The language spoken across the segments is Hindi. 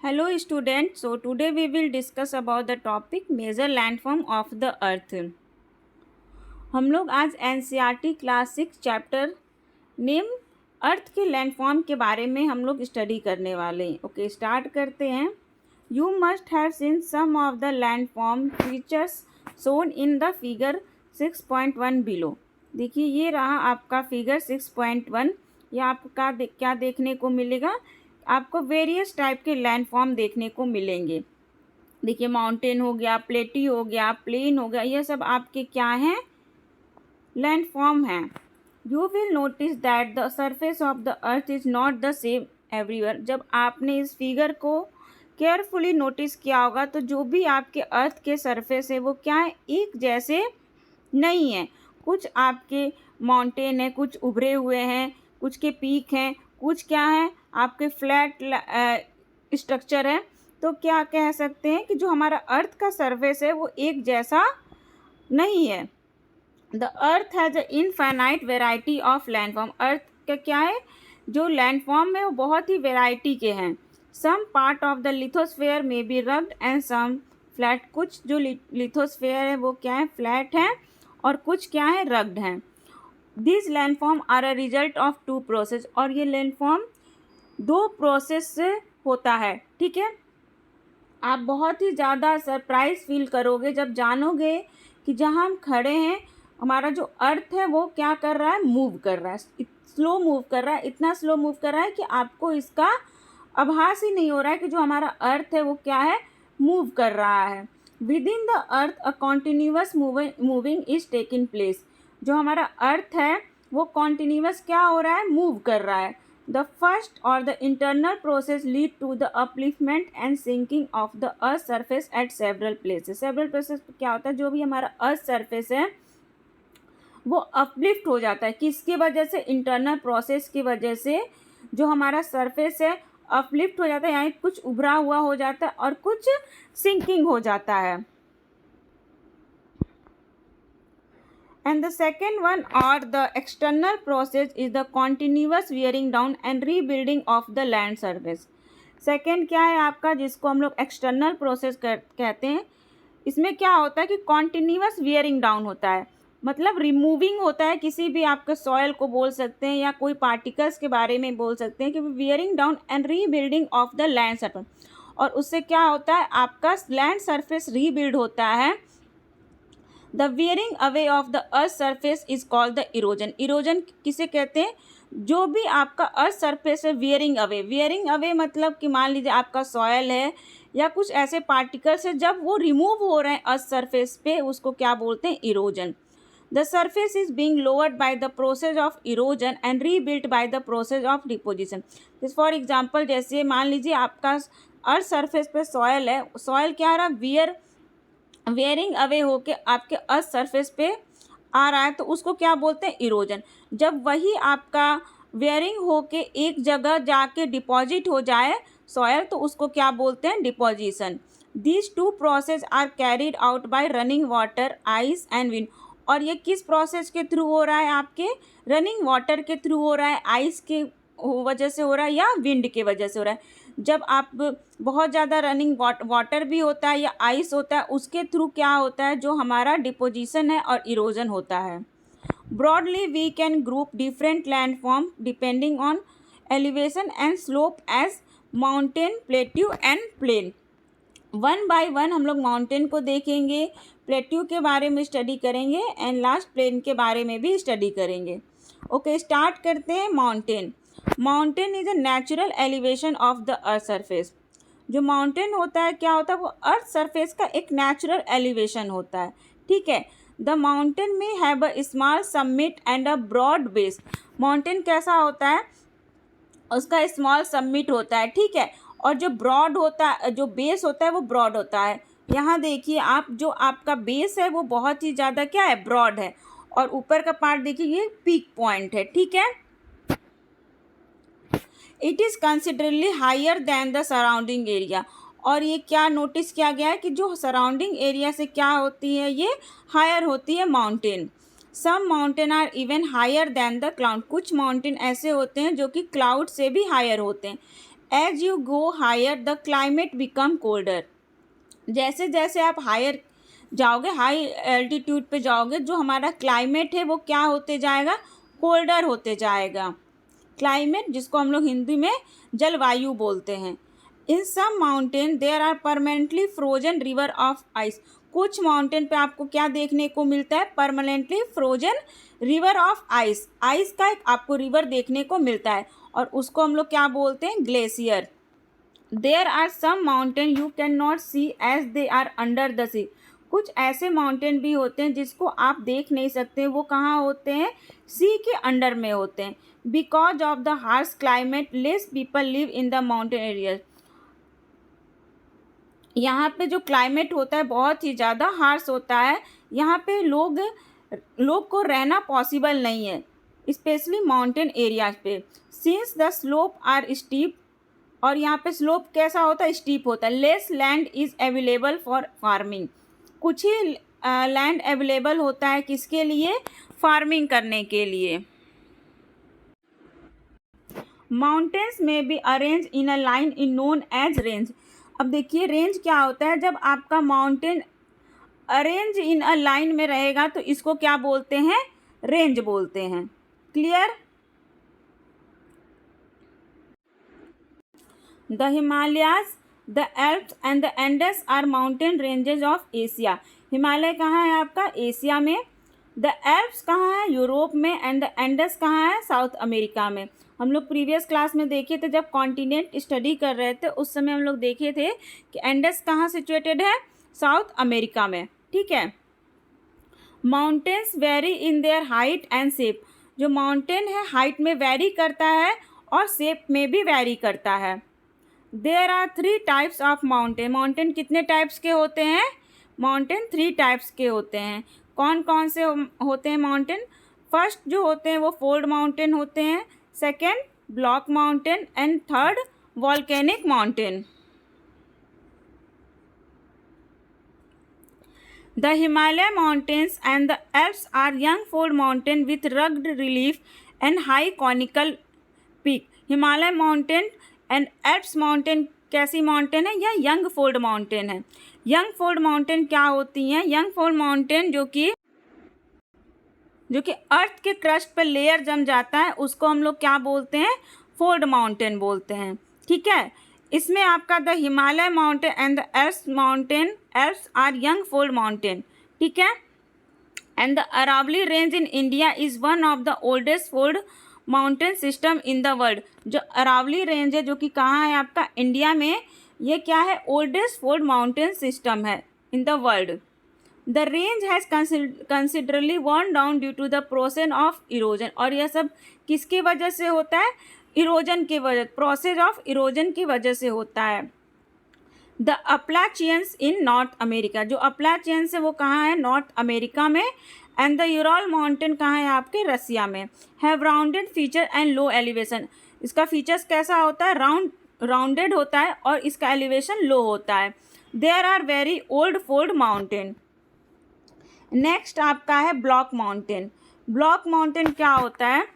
Hello students, so today we will discuss about the topic major landform of the earth. हम लोग आज एनसीईआरटी क्लास 6 चैप्टर नेम अर्थ के लैंडफॉर्म के बारे में हम लोग स्टडी करने वाले हैं। ओके, स्टार्ट करते हैं। You must have seen some of the landform features shown in the figure 6.1 below. देखिए ये रहा आपका फिगर 6.1। ये आपका क्या देखने को मिलेगा, आपको वेरियस टाइप के लैंडफॉर्म देखने को मिलेंगे। देखिए माउंटेन हो गया, प्लेटी हो गया, प्लेन हो गया, ये सब आपके क्या हैं, लैंडफॉर्म हैं। You will notice that the surface of the earth is not the same everywhere. जब आपने इस फिगर को केयरफुली नोटिस किया होगा तो जो भी आपके अर्थ के सरफेस है वो क्या है, एक जैसे नहीं है। कुछ आपके माउंटेन है, कुछ उभरे हुए हैं, कुछ के पीक हैं, कुछ क्या है आपके फ्लैट स्ट्रक्चर है। तो क्या कह सकते हैं कि जो हमारा अर्थ का सरफेस है वो एक जैसा नहीं है। The earth has a infinite variety of landform. Earth का क्या है, जो लैंडफॉर्म है वो बहुत ही वेराइटी के हैं। Some part of the lithosphere में be rugged and some flat. कुछ जो लिथोस्फेयर है वो क्या है, फ्लैट है, और कुछ क्या है, रग्ड हैं। This landform are a result of two process. और ये लैंडफॉर्म दो प्रोसेस से होता है। ठीक है, आप बहुत ही ज़्यादा सरप्राइज फील करोगे जब जानोगे कि जहाँ हम खड़े हैं हमारा जो अर्थ है वो क्या कर रहा है, मूव कर रहा है, स्लो मूव कर रहा है। इतना स्लो मूव कर रहा है कि आपको इसका आभास ही नहीं हो रहा है कि जो हमारा अर्थ है वो क्या है, मूव कर रहा है। With in the earth a continuous moving is taking place. जो हमारा अर्थ है वो कॉन्टिन्यूअस क्या हो रहा है, मूव कर रहा है। द फर्स्ट और the internal process lead to the upliftment and sinking of the earth surface at several places. Several places क्या होता है, जो भी हमारा अर्थ सरफेस है वो अपलिफ्ट हो जाता है। किसकी वजह से, इंटरनल प्रोसेस की वजह से जो हमारा सरफेस है अपलिफ्ट हो जाता है, यानी कुछ उभरा हुआ हो जाता है और कुछ सिंकिंग हो जाता है। And the second one or the external process is the continuous wearing down and rebuilding of the land surface. Second क्या है आपका, जिसको हम लोग एक्सटर्नल प्रोसेस कहते हैं। इसमें क्या होता है कि कॉन्टिन्यूअस वियरिंग डाउन होता है, मतलब रिमूविंग होता है। किसी भी आपके सॉयल को बोल सकते हैं या कोई पार्टिकल्स के बारे में बोल सकते हैं कि wearing down and rebuilding of the land surface. और उससे क्या होता है, आपका लैंड सरफेस रीबिल्ड होता है। The wearing away of the earth surface is called the erosion. Erosion किसे कहते हैं, जो भी आपका अर्थ सरफेस है वियरिंग अवे। वियरिंग अवे मतलब कि मान लीजिए आपका सॉयल है या कुछ ऐसे पार्टिकल्स है, जब वो रिमूव हो रहे हैं अर्थ सरफेस पे, उसको क्या बोलते हैं, erosion. The surface is being lowered by the process of erosion and rebuilt by the process of deposition. जैसे फॉर एग्जाम्पल, जैसे मान लीजिए आपका अर्थ सरफेस पे सॉयल है, सॉयल क्या आ रहा है, वेयरिंग अवे होके आपके अर्थ सरफेस पे आ रहा है, तो उसको क्या बोलते हैं, इरोजन। जब वही आपका वेयरिंग होके एक जगह जाके डिपॉजिट हो जाए सॉयल, तो उसको क्या बोलते हैं, deposition. These two process are carried out by running water, ice and wind. और ये किस प्रोसेस के थ्रू हो रहा है, आपके रनिंग वाटर के थ्रू हो रहा है, आइस के वजह से हो रहा है, या विंड के वजह से हो रहा है। जब आप बहुत ज़्यादा रनिंग वाटर भी होता है या आइस होता है, उसके थ्रू क्या होता है, जो हमारा डिपोजिशन है और इरोजन होता है। Broadly we can group different landform depending on elevation and slope as mountain, plateau and plain. One by one हम लोग माउंटेन को देखेंगे, प्लेट्यू के बारे में स्टडी करेंगे एंड लास्ट प्लेन के बारे में भी स्टडी करेंगे। ओके, स्टार्ट करते हैं। Mountain. Mountain is a natural elevation of the earth surface. जो माउंटेन होता है क्या होता है, वो अर्थ सरफेस का एक नेचुरल एलिवेशन होता है। ठीक है, द माउंटेन में have a small summit and a broad base. Mountain कैसा होता है, उसका स्मॉल समिट होता है, ठीक है, और जो ब्रॉड होता है, जो बेस होता है वो ब्रॉड होता है। यहाँ देखिए आप, जो आपका बेस है वो बहुत ही ज़्यादा क्या है, ब्रॉड है, और ऊपर का पार्ट देखिए ये पीक पॉइंट है। ठीक है, it is considerably higher than the surrounding area. और ये क्या नोटिस किया गया है कि जो सराउंडिंग एरिया से क्या होती है, ये हायर होती है mountain. Some mountain are even higher than the cloud. कुछ माउंटेन ऐसे होते हैं जो कि क्लाउड से भी हायर होते हैं। As you go higher the climate become colder. जैसे जैसे आप हायर जाओगे, हाई एल्टीट्यूड पे जाओगे, जो हमारा क्लाइमेट है वो क्या होते जाएगा, कोल्डर होते जाएगा। क्लाइमेट जिसको हम लोग हिंदी में जलवायु बोलते हैं। In some mountain there are permanently frozen river of ice. कुछ माउंटेन पे आपको क्या देखने को मिलता है, permanently frozen river of ice. Ice का एक आपको रिवर देखने को मिलता है और उसको हम लोग क्या बोलते हैं, glacier. There are some mountain you can not see as they are under the sea. कुछ ऐसे माउंटेन भी होते हैं जिसको आप देख नहीं सकते, वो कहाँ होते हैं, सी के अंडर में होते हैं। Because of the harsh climate less people live in the mountain areas. यहाँ पे जो क्लाइमेट होता है बहुत ही ज़्यादा हार्श होता है, यहाँ पे लोग को रहना पॉसिबल नहीं है, स्पेशली माउंटेन एरियाज पे। Since the slope are steep, और यहाँ पे स्लोप कैसा होता है, स्टीप होता है। Less land is available for farming. कुछ ही लैंड अवेलेबल होता है किसके लिए, फार्मिंग करने के लिए। माउंटेन्स में be arrange in a line in known as range. अब देखिए रेंज क्या होता है, जब आपका mountain arrange in a line में रहेगा तो इसको क्या बोलते हैं, रेंज बोलते हैं। Clear. The Himalayas, the Alps and the Andes are mountain ranges of Asia. Himalaya कहाँ है आपका, एशिया में। द एल्प्स कहाँ है, यूरोप में। एंड द एंडस कहाँ है, साउथ अमेरिका में। हम लोग प्रीवियस क्लास में देखे थे, जब कॉन्टिनेंट स्टडी कर रहे थे उस समय हम लोग देखे थे कि एंडस कहाँ सिचुएटेड है, साउथ अमेरिका में। ठीक है। Mountains vary in their height and shape. जो माउंटेन है हाइट में वेरी करता है और शेप में भी वेरी करता है। There are 3 types of mountain. Mountain कितने टाइप्स के होते हैं, माउंटेन 3 टाइप्स के होते हैं। कौन कौन से होते हैं माउंटेन, फर्स्ट जो होते हैं वो फोल्ड माउंटेन होते हैं, second block mountain and third volcanic mountain. The Himalaya mountains and the Alps are young fold mountain with rugged relief and high conical peak. Himalaya mountain and Alps mountain कैसी माउंटेन है, यह यंग फोल्ड माउंटेन है। यंग फोल्ड माउंटेन क्या होती हैं, यंग फोल्ड माउंटेन जो कि अर्थ के क्रस्ट पर लेयर जम जाता है उसको हम लोग क्या बोलते हैं, फोल्ड माउंटेन बोलते हैं। ठीक है। इसमें आपका the Himalaya mountain and the Alps mountain, Alps are young fold mountain. ठीक है। And the Aravalli range in India is one of the oldest fold mountain system in the world. जो अरावली रेंज है जो कि कहाँ है आपका, इंडिया में, ये क्या है, ओल्डेस्ट फोल्ड माउंटेन सिस्टम है in the world. The range has considerably worn down due to the process of erosion. और यह सब किसकी वजह से होता है, इरोजन की वजह, प्रोसेस ऑफ इरोजन की वजह से होता है। The Appalachians in North America. जो अपलाचियंस है वो कहाँ है, नॉर्थ अमेरिका में। एंड द यूरल माउंटेन कहाँ है आपके, रसिया में। Have rounded feature and low elevation. इसका फीचर्स कैसा होता है, राउंडेड होता है और इसका एलिवेशन लो होता है। There are very old fold mountain. Next आपका है ब्लॉक माउंटेन। ब्लॉक माउंटेन क्या होता है,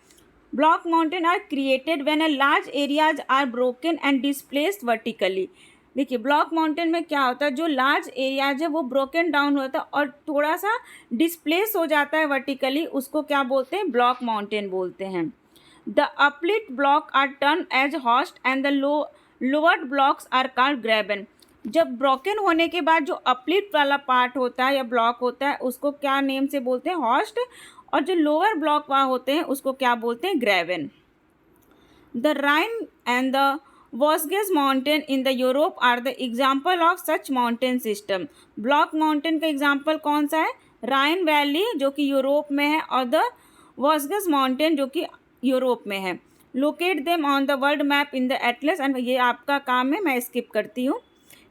block mountain are created when a large areas are broken and displaced vertically. देखिए ब्लॉक माउंटेन में क्या होता है, जो लार्ज एरियाज है वो ब्रोकन डाउन होता है और थोड़ा सा डिस्प्लेस हो जाता है वर्टिकली, उसको क्या बोलते हैं, ब्लॉक माउंटेन बोलते हैं। The uplift block are turn as horst and the lowered blocks are called graben. जब ब्रोकन होने के बाद जो अपलिफ्ट वाला पार्ट होता है या ब्लॉक होता है उसको क्या नेम से बोलते हैं, हॉस्ट, और जो लोअर ब्लॉक वहाँ होते हैं उसको क्या बोलते हैं, graben. The Rhine and the वॉस्गेस mountain in the Europe are the example of such mountain system. Block mountain का एग्जाम्पल कौन सा है, राइन वैली जो कि यूरोप में है और द वॉस्गेस माउंटेन जो कि यूरोप में है। Locate them on the world map in the Atlas. And ये आपका काम है, मैं स्किप करती हूँ।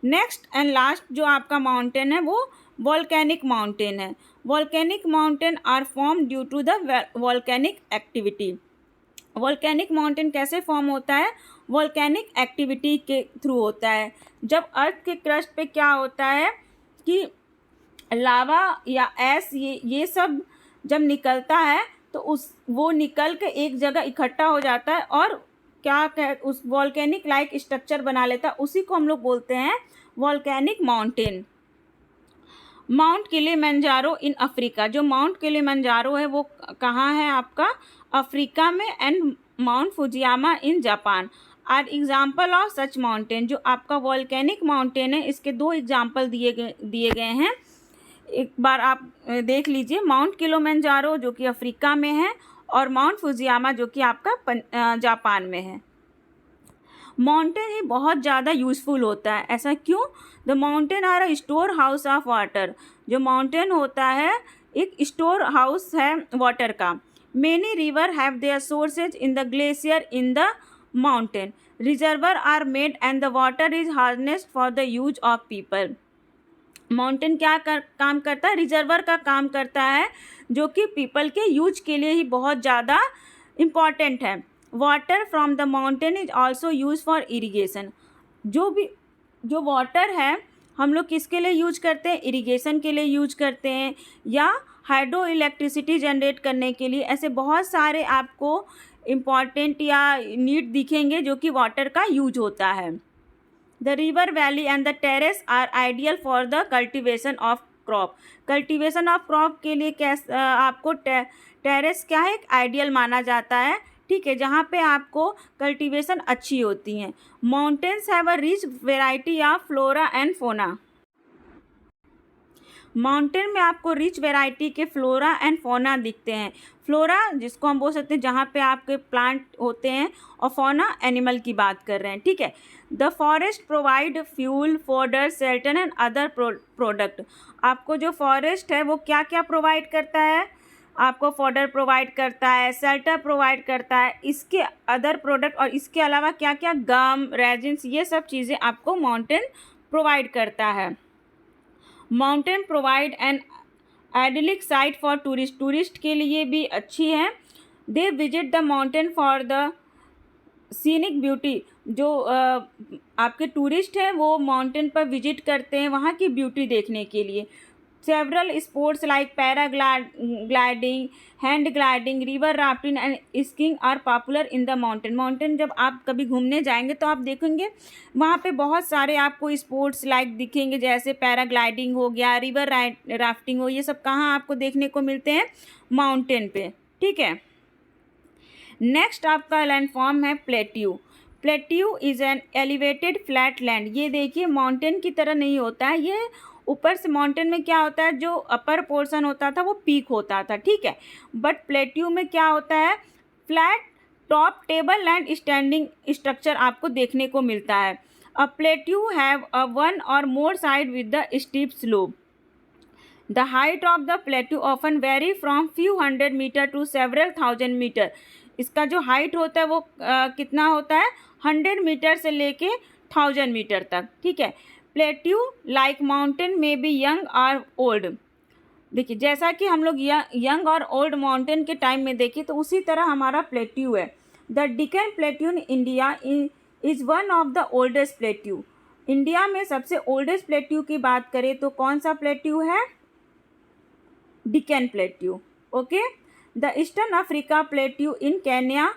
नेक्स्ट एंड लास्ट जो आपका माउंटेन है वो वॉल्केनिक माउंटेन है। Volcanic mountain are form due to the volcanic activity. Volcanic mountain कैसे फॉर्म होता है, वॉल्केनिक एक्टिविटी के थ्रू होता है। जब अर्थ के क्रस्ट पे क्या होता है कि लावा या ऐस ये सब जब निकलता है तो वो निकल के एक जगह इकट्ठा हो जाता है और उस वॉल्केनिक लाइक स्ट्रक्चर बना लेता है, उसी को हम लोग बोलते हैं volcanic mountain. Mount Kilimanjaro in Africa, जो माउंट किलिमंजारो है वो कहाँ है आपका, अफ्रीका में। And Mount Fujiyama in Japan are example of such mountain. जो आपका वॉल्केनिक माउंटेन है, इसके दो एग्जाम्पल दिए गए हैं, एक बार आप देख लीजिए। माउंट किलिमंजारो जो कि अफ्रीका में है, और माउंट फुजियामा जो कि आपका जापान में है। माउंटेन ही बहुत ज़्यादा यूज़फुल होता है, ऐसा क्यों? The mountain are a store house of water. जो माउंटेन होता है एक स्टोर हाउस है वाटर का। Many river have their sources in the glacier in the mountain. Reservoir are made and the water is harnessed for the use of people. Mountain क्या काम करता है? रिजर्वर का काम करता है, जो कि पीपल के यूज के लिए ही बहुत ज़्यादा इम्पॉर्टेंट है। Water from the mountain is also use for irrigation. जो वाटर है हम लोग किसके लिए यूज करते हैं? इरीगेशन के लिए यूज करते हैं, या हाइड्रो इलेक्ट्रिसिटी जनरेट करने के लिए। ऐसे बहुत सारे आपको इम्पॉर्टेंट या नीड दिखेंगे जो कि वाटर का यूज होता है। The river valley and the terrace are ideal for the cultivation of crop. Cultivation of crop के लिए आपको टेरेस क्या है? एक आइडियल माना जाता है, ठीक है, जहाँ पे आपको कल्टीवेशन अच्छी होती हैं। Mountains have a rich variety of flora and fauna. Mountain में आपको रिच वेराइटी के फ्लोरा एंड फोना दिखते हैं। फ्लोरा जिसको हम बोल सकते हैं जहाँ पे आपके प्लांट होते हैं, और फोना एनिमल की बात कर रहे हैं, ठीक है। The forest provide fuel, fodder, shelter and other product. आपको जो फॉरेस्ट है वो क्या क्या प्रोवाइड करता है? आपको फोडर प्रोवाइड करता है, शेल्टर प्रोवाइड करता है, इसके अदर प्रोडक्ट, और इसके अलावा क्या क्या, गम, रेजिन्स, ये सब चीज़ें आपको माउंटेन प्रोवाइड करता है। Mountain provide an idyllic site for tourist. Tourist के लिए भी अच्छी है। They visit the mountain for the scenic beauty. जो आपके टूरिस्ट हैं वो माउंटेन पर विजिट करते हैं वहाँ की ब्यूटी देखने के लिए। Several sports like paragliding, hand gliding, river rafting and skiing are popular in the mountain. Mountain जब आप कभी घूमने जाएंगे तो आप देखेंगे वहाँ पे बहुत सारे आपको स्पोर्ट्स लाइक दिखेंगे, जैसे पैराग्लाइडिंग हो गया, रिवर राफ्टिंग हो, ये सब कहाँ आपको देखने को मिलते हैं? माउंटेन पे, ठीक है। नेक्स्ट आपका लैंडफॉर्म है plateau. Plateau is an elevated flat land. ये देखिए माउंटेन की तरह नहीं होता है, ये ऊपर से माउंटेन में क्या होता है, जो अपर पोर्शन होता था वो पीक होता था, ठीक है। बट प्लेट्यू में क्या होता है? Flat top table land standing structure आपको देखने को मिलता है। A plateau have a one or more side with the steep slope. The height of the plateau often vary from few 100 meter to several 1000 meter. इसका जो हाइट होता है वो कितना होता है? 100 मीटर से लेके 1000 मीटर तक, ठीक है। प्लेट्यू लाइक माउंटेन में बी यंग और ओल्ड। देखिए जैसा कि हम लोग यंग और ओल्ड माउंटेन के टाइम में देखिए, तो उसी तरह हमारा प्लेट्यू है। The deacon plateau in India is one of the oldest plateau. India में सबसे ओल्डेस्ट प्लेट्यू की बात करें तो कौन सा प्लेट्यू है? Deacon plateau, okay. The eastern Africa plateau in Kenya,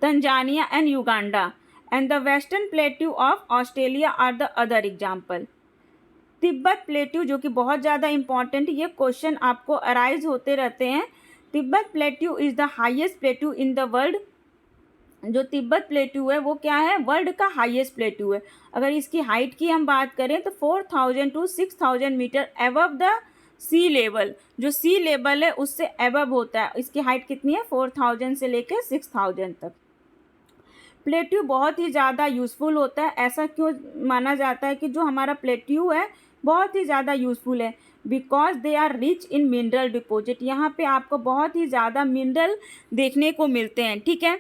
Tanzania and Uganda and the western plateau of Australia are the other example. Tibet plateau जो कि बहुत ज़्यादा इंपॉर्टेंट, ये क्वेश्चन आपको अराइज होते रहते हैं। Tibet plateau is the highest plateau in the world. जो तिब्बत प्लेट्यू है वो क्या है? वर्ल्ड का हाईएस्ट प्लेट्यू है। अगर इसकी हाइट की हम बात करें तो 4000 to 6000 meter above the sea level. जो सी लेवल है उससे एबव होता है। इसकी हाइट कितनी है? 4000 से लेकर 6000 तक। प्लेट्यू बहुत ही ज़्यादा यूज़फुल होता है। ऐसा क्यों माना जाता है कि जो हमारा प्लेट्यू है बहुत ही ज़्यादा यूज़फुल है? Because they are rich in mineral deposit. यहाँ पे आपको बहुत ही ज़्यादा मिनरल देखने को मिलते हैं, ठीक है।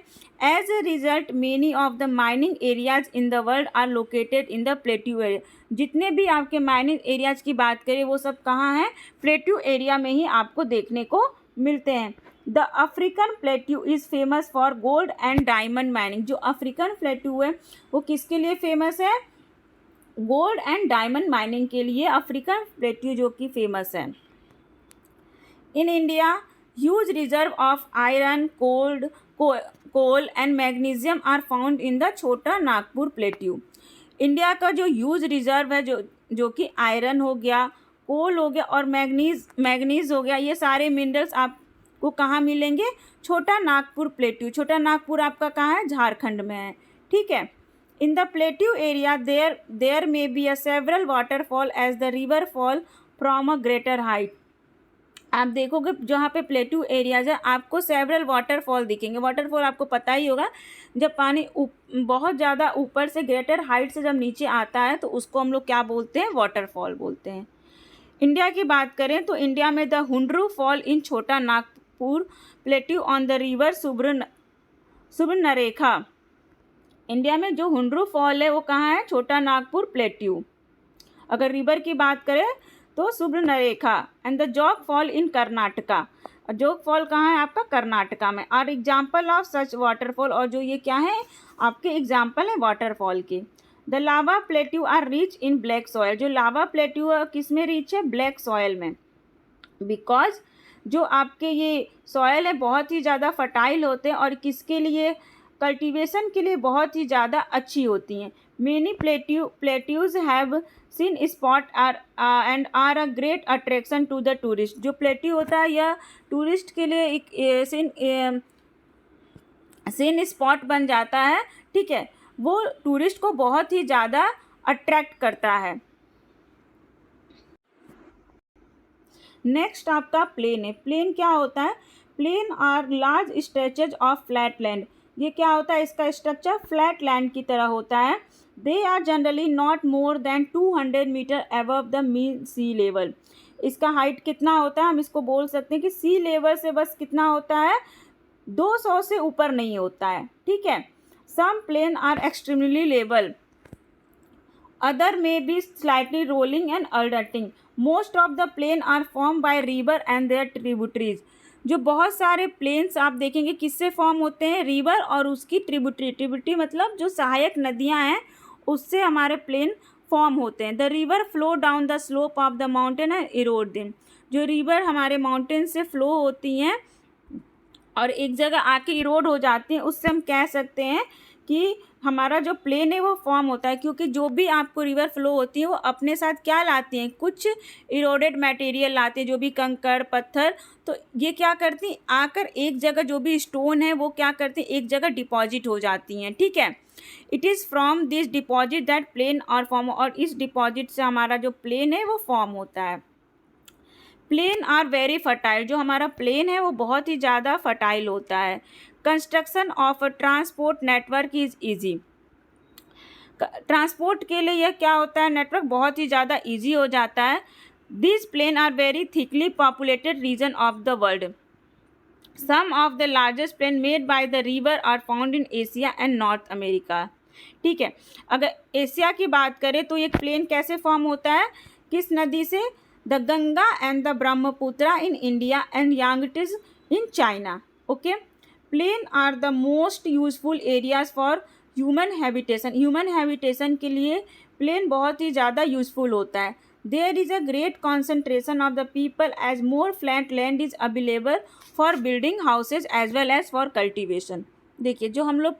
As a result many of the mining areas in the world are located in the plateau area. जितने भी आपके माइनिंग एरियाज की बात करें वो सब कहाँ हैं? प्लेट्यू एरिया में ही आपको देखने को मिलते हैं। The African plateau is famous for gold and diamond mining. जो अफ्रीकन प्लेट्यू है वो किसके लिए फेमस है? गोल्ड एंड डायमंड माइनिंग के लिए अफ्रीकन प्लेट्यू जो कि फेमस है। In India huge reserve of iron, coal and magnesium are found in the छोटा नागपुर प्लेट्यू। इंडिया का जो ह्यूज रिजर्व है जो कि आयरन हो गया, कोल हो गया और मैग्नीज हो गया, ये सारे मिनरल्स आपको कहाँ मिलेंगे? छोटा नागपुर प्लेट्यू। छोटा नागपुर आपका कहाँ है? झारखंड में है। ठीक है। In the plateau area there may be a several waterfall as the river fall from a greater height. आप देखोगे जहाँ पे प्लेट्यू एरियाज है आपको सेवरल वाटरफॉल दिखेंगे। वाटरफॉल आपको पता ही होगा, जब पानी बहुत ज़्यादा ऊपर से ग्रेटर हाइट से जब नीचे आता है तो उसको हम लोग क्या बोलते हैं? वाटरफॉल बोलते हैं। इंडिया की बात करें तो इंडिया में the Hundru fall in Chota Nagpur plateau on the river Subarnarekha. India में जो हुंड्रू फॉल है वो कहाँ है? छोटा नागपुर प्लेट्यू। अगर रिवर की बात करें तो सुब्रनरेखा। एंड द जोग फॉल इन कर्नाटका। जोग फॉल कहाँ है? आपका कर्नाटका में। और एग्जाम्पल ऑफ सच वाटरफॉल, और जो ये क्या है? आपके एग्जाम्पल है वाटरफॉल के। The lava plateau are rich in black soil. जो लावा प्लेट्यू किस में रिच है? ब्लैक सॉयल में। बिकॉज जो आपके ये सॉयल है बहुत ही ज़्यादा फर्टाइल होते हैं और किसके लिए? कल्टीवेशन के लिए बहुत ही ज़्यादा अच्छी होती हैं। Many plateaus have scenic spot and are a great attraction to the tourist. जो प्लेट्यू होता है यह टूरिस्ट के लिए एक सीन स्पॉट बन जाता है। ठीक है, वो टूरिस्ट को बहुत ही ज़्यादा अट्रैक्ट करता है। नेक्स्ट आपका प्लेन है। प्लेन क्या होता है? Plain are large stretches of flat land. ये क्या होता है? इसका स्ट्रक्चर फ्लैट लैंड की तरह होता है। They are generally not more than 200 meter above the mean sea level. इसका हाइट कितना होता है? हम इसको बोल सकते हैं कि सी लेवल से बस कितना होता है? 200 से ऊपर नहीं होता है। ठीक है। Some plain are extremely level, other may be slightly rolling and alternating. Most of the plain are form by river and their tributaries. जो बहुत सारे प्लेन्स आप देखेंगे किससे फॉर्म होते हैं? रिवर और उसकी ट्रिब्यूटरी। ट्रिब्यूटरी मतलब जो सहायक नदियां हैं उससे हमारे प्लेन फॉर्म होते हैं। The river flow down the slope of the mountain and Erode them. जो रिवर हमारे माउंटेन से फ्लो होती हैं और एक जगह आके इरोड हो जाती हैं, उससे हम कह सकते हैं कि हमारा जो प्लेन है वो फॉर्म होता है। क्योंकि जो भी आपको रिवर फ्लो होती है वो अपने साथ क्या लाती हैं? कुछ इरोडेड मटेरियल लाते हैं, जो भी कंकड़ पत्थर। तो ये क्या करती हैं? आकर एक जगह जो भी स्टोन है वो क्या करती हैं? एक जगह डिपॉजिट हो जाती हैं। ठीक है। It is from this deposit that plain are form. और इस डिपॉजिट से हमारा जो प्लेन है वो फॉर्म होता है। Plain are very fertile. जो हमारा प्लेन है वो बहुत ही ज़्यादा फर्टाइल होता है। Construction of a transport network is easy. Transport के लिए यह क्या होता है? नेटवर्क बहुत ही ज़्यादा ईजी हो जाता है। This plain are very thickly populated region of the world. Some of the largest plain made by the river are found in Asia and North America. ठीक है। अगर एशिया की बात करें तो ये प्लेन कैसे फॉर्म होता है? किस नदी से? The Ganga and the Brahmaputra in India and Yangtze in China. Okay. Plain are the most useful areas for human habitation. Human habitation के लिए प्लेन बहुत ही ज़्यादा यूजफुल होता है। There is a great concentration of the people as more flat land is available for building houses as well as for cultivation. देखिए, जो हम लोग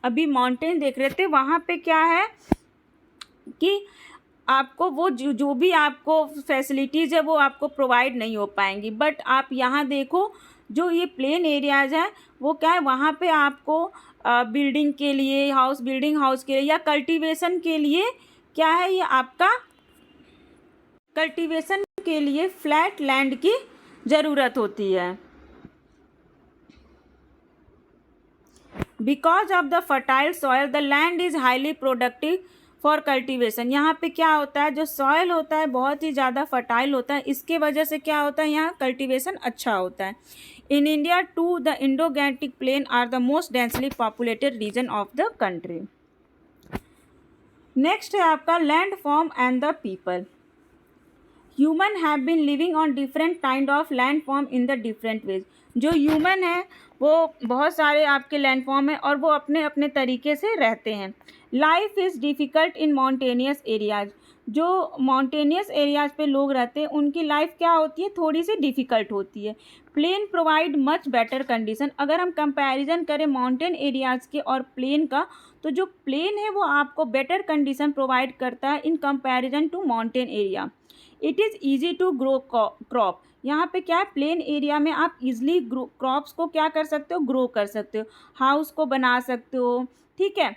अभी माउंटेन देख रहे थे वहाँ पे क्या है कि आपको वो जो भी आपको फैसिलिटीज़ है वो आपको प्रोवाइड नहीं हो पाएंगी। बट आप यहाँ देखो, जो ये प्लेन एरियाज़ हैं वो क्या है? वहाँ पे आपको बिल्डिंग के लिए बिल्डिंग हाउस के लिए या कल्टीवेशन के लिए क्या है? ये आपका कल्टीवेशन के लिए फ्लैट लैंड की ज़रूरत होती है। Because of the fertile soil the land is highly productive for cultivation. यहाँ पे क्या होता है? जो सॉयल होता है बहुत ही ज़्यादा फर्टाइल होता है, इसके वजह से क्या होता है? यहाँ कल्टीवेशन अच्छा होता है। In India too the Indo Gangetic plain are the most densely populated region of the country. Next है आपका land form and the people. Human have been living on different kind of land form in the different ways. जो ह्यूमन है वो बहुत सारे आपके लैंड फॉर्म है और वो अपने अपने तरीके से रहते हैं। Life is difficult in mountainous areas. जो माउंटेनियस एरियाज़ पे लोग रहते हैं उनकी लाइफ क्या होती है, थोड़ी सी डिफ़िकल्ट होती है। Plain provide much better condition. अगर हम कंपैरिजन करें माउंटेन एरियाज़ के और प्लेन का, तो जो प्लेन है वो आपको बेटर कंडीशन प्रोवाइड करता है in comparison to mountain area. It is easy to grow crop. यहाँ पे क्या है, प्लेन एरिया में आप इजली क्रॉप्स को क्या कर सकते हो, ग्रो कर सकते हो, हाउस को बना सकते हो, ठीक है।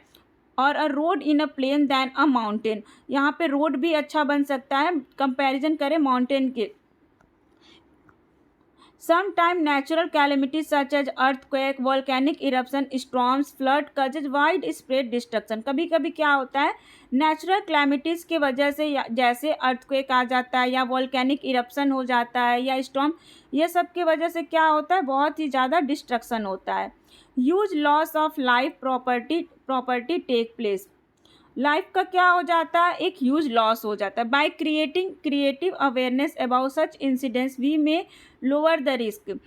और a road in a plain than a mountain, यहाँ पे रोड भी अच्छा बन सकता है कंपैरिजन करें माउंटेन के। Sometimes natural calamities such as earthquake, volcanic eruption, storms, flood causes widespread destruction। कभी कभी क्या होता है, नेचुरल कैलेमिटीज़ की वजह से जैसे अर्थक्वेक आ जाता है या वॉल्केनिक इरप्शन हो जाता है या स्टॉर्म, ये सब की वजह से क्या होता है, बहुत ही ज़्यादा डिस्ट्रक्शन होता है। Huge loss of life property take place. Life का क्या हो जाता है, एक ह्यूज लॉस हो जाता है। By creating creative awareness about such incidents we may lower the risk.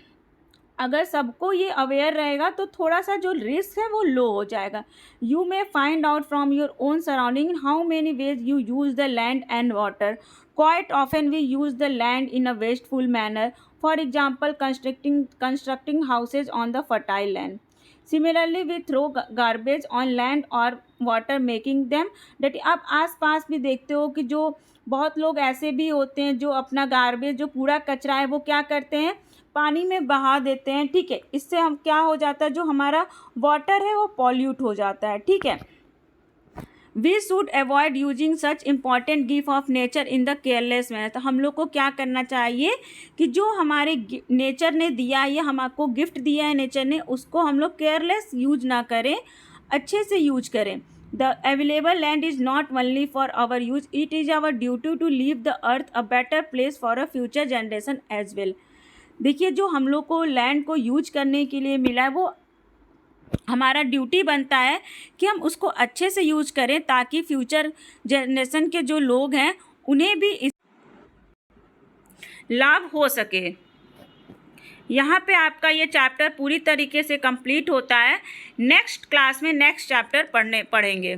अगर सबको ये अवेयर रहेगा तो थोड़ा सा जो रिस्क है वो लो हो जाएगा। You may find out from your own surrounding how many ways you use the land and water. Quite often we use the land in a wasteful manner, for example constructing houses on the fertile land. Similarly we throw garbage on land और वाटर मेकिंग देम डटी। आप आस पास भी देखते हो कि जो बहुत लोग ऐसे भी होते हैं जो अपना गार्बेज, जो कूड़ा कचरा है, वो क्या करते हैं, पानी में बहा देते हैं, ठीक है। इससे हम क्या हो जाता है, जो हमारा वाटर है वो पॉल्यूट हो जाता है, ठीक है। We should avoid using such important gift of nature in the careless manner. तो हम लोग को क्या करना चाहिए कि जो हमारे नेचर ने दिया है, हम आपको गिफ्ट दिया है नेचर ने, उसको हम लोग केयरलेस यूज ना करें, अच्छे से यूज करें। The available land is not only for our use, it is our duty to leave the earth a better place for a future generation as well. देखिए, जो हम लोग को लैंड को यूज करने के लिए मिला है वो हमारा ड्यूटी बनता है कि हम उसको अच्छे से यूज करें ताकि फ्यूचर जनरेशन के जो लोग हैं उन्हें भी इस लाभ हो सके। यहाँ पे आपका ये चैप्टर पूरी तरीके से कंप्लीट होता है। नेक्स्ट क्लास में नेक्स्ट चैप्टर पढ़ेंगे।